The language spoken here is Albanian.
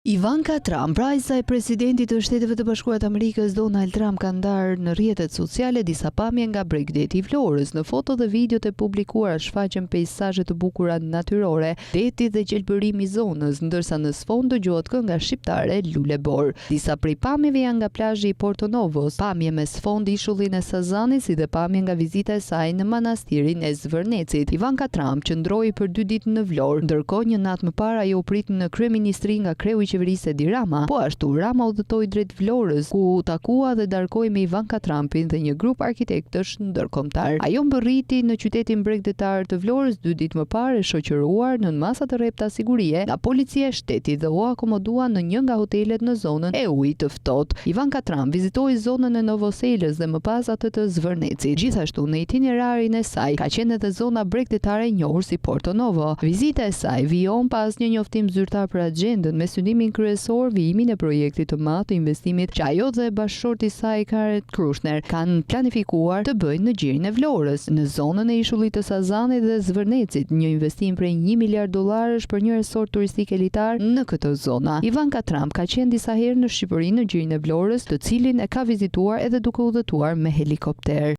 Ivanka Trump, vajza e presidentit të Shteteve të Bashkuara të Amerikës Donald Trump, ka ndarë në rrjetet sociale disa pamje nga Bregdeti i Vlorës. Në foto dhe videot e publikuara shfaqen peizazhe të bukura natyrore, deti dhe gjelbërimi i zonës, ndërsa në sfond dëgohet kënga shqiptare Lulebor. Disa prej pamjeve janë nga plazhi i Porto Novos, pamje me sfond ishullin e Sazanit, si dhe pamje nga vizita e saj në manastirin e Zvërnecit. Ivanka Trump qëndroi për 2 ditë në Vlorë, ndërkohë një natë më parë ajo u prit në kryeministri nga kreu i qeverisë Edi Rama. Po ashtu Rama udhëtoi drejt Vlorës, ku takua dhe darkoi me Ivanka Trumpin dhe një grup arkitektësh ndërkombëtar. Ajo mbërriti në qytetin bregdetar të Vlorës 2 ditë më parë, e shoqëruar në masa të rrepta sigurie nga policia e shtetit, dhe u akomodua në një nga hotelet në zonën e ujit të ftohtë. Ivanka Trump vizitoi zonën e Novoselës dhe më pas atë të Zvërnecit. Gjithashtu në itinerarin e saj ka qenë edhe zona bregdetare e njohur si Porto Novo. Vizita e saj vijon pas një njoftim zyrtar për agjendën me synimin kryesor vijimin e projektit të madh të investimit që ajo dhe bashkëshorti i saj Karet Krushner kanë planifikuar të bëjnë në gjirin e Vlorës, në zonën e ishullit të Sazanit dhe Zvërnecit, një investim prej $1 miliard për një resort turistik elitar në këtë zonë. Ivanka Trump ka qenë disa herë në Shqipëri në gjirin e Vlorës, të cilin e ka vizituar edhe duke udhëtuar me helikopter.